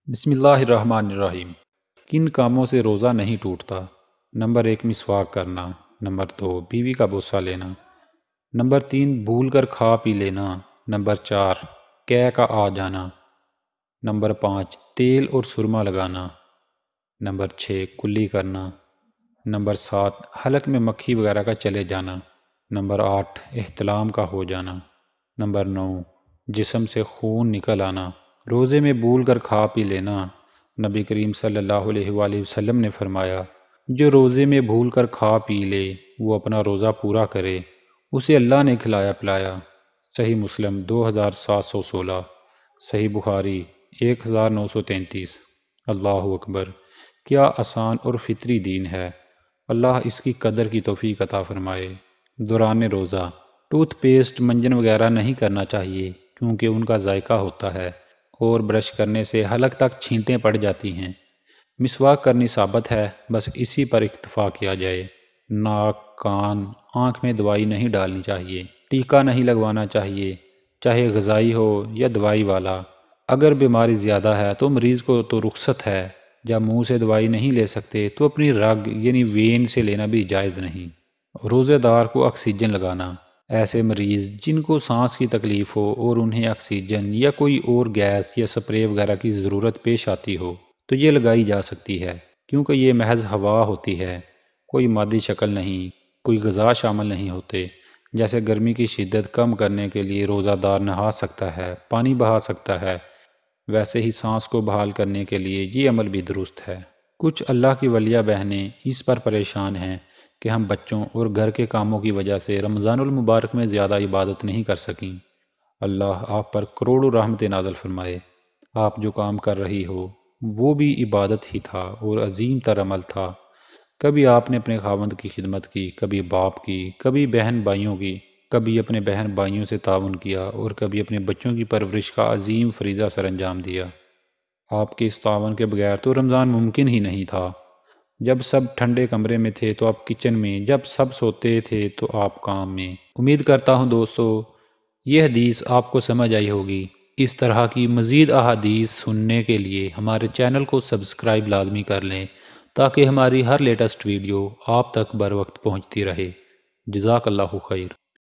بسم اللہ الرحمن الرحیم۔ کن کاموں سے روزہ نہیں ٹوٹتا؟ نمبر 1 مسواک کرنا، نمبر 2 بیوی کا بوسہ لینا، نمبر 3 بھول کر کھا پی لینا، نمبر 4 قے کا آ جانا، نمبر 5 تیل اور سرما لگانا، نمبر 6 کلی کرنا، نمبر 7 حلق میں مکھی وغیرہ کا چلے جانا، نمبر 8 احتلام کا ہو جانا، نمبر 9 جسم سے خون نکل آنا، روزے میں بھول کر کھا پی لینا۔ نبی کریم صلی اللہ علیہ وآلہ وسلم نے فرمایا، جو روزے میں بھول کر کھا پی لے وہ اپنا روزہ پورا کرے، اسے اللہ نے کھلایا پلایا۔ صحیح مسلم 2716، صحیح بخاری 1933۔ اللہ اکبر! کیا آسان اور فطری دین ہے، اللہ اس کی قدر کی توفیق عطا فرمائے۔ دوران روزہ ٹوتھ پیسٹ منجن وغیرہ نہیں کرنا چاہیے کیونکہ ان کا ذائقہ ہوتا ہے اور برش کرنے سے حلق تک چھینٹیں پڑ جاتی ہیں۔ مسواک کرنی ثابت ہے، بس اسی پر اکتفا کیا جائے۔ ناک، کان، آنکھ میں دوائی نہیں ڈالنی چاہیے، ٹیکہ نہیں لگوانا چاہیے، چاہے غذائی ہو یا دوائی والا۔ اگر بیماری زیادہ ہے تو مریض کو تو رخصت ہے، جب منہ سے دوائی نہیں لے سکتے تو اپنی رگ یعنی وین سے لینا بھی جائز نہیں۔ روزے دار کو آکسیجن لگانا، ایسے مریض جن کو سانس کی تکلیف ہو اور انہیں آکسیجن یا کوئی اور گیس یا سپرے وغیرہ کی ضرورت پیش آتی ہو تو یہ لگائی جا سکتی ہے، کیونکہ یہ محض ہوا ہوتی ہے، کوئی مادی شکل نہیں، کوئی غذا شامل نہیں ہوتے۔ جیسے گرمی کی شدت کم کرنے کے لیے روزہ دار نہا سکتا ہے، پانی بہا سکتا ہے، ویسے ہی سانس کو بحال کرنے کے لیے یہ عمل بھی درست ہے۔ کچھ اللہ کی ولیہ بہنیں اس پر پریشان ہیں کہ ہم بچوں اور گھر کے کاموں کی وجہ سے رمضان المبارک میں زیادہ عبادت نہیں کر سکیں۔ اللہ آپ پر کروڑوں رحمتیں نازل فرمائے۔ آپ جو کام کر رہی ہو وہ بھی عبادت ہی تھا اور عظیم تر عمل تھا۔ کبھی آپ نے اپنے خاوند کی خدمت کی، کبھی باپ کی، کبھی بہن بھائیوں کی، کبھی اپنے بہن بھائیوں سے تعاون کیا اور کبھی اپنے بچوں کی پرورش کا عظیم فریضہ سر انجام دیا۔ آپ کے اس تعاون کے بغیر تو رمضان ممکن ہی نہیں تھا۔ جب سب ٹھنڈے کمرے میں تھے تو آپ کچن میں، جب سب سوتے تھے تو آپ کام میں۔ امید کرتا ہوں دوستو یہ حدیث آپ کو سمجھ آئی ہوگی۔ اس طرح کی مزید احادیث سننے کے لیے ہمارے چینل کو سبسکرائب لازمی کر لیں تاکہ ہماری ہر لیٹسٹ ویڈیو آپ تک بر وقت پہنچتی رہے۔ جزاک اللہ خیر۔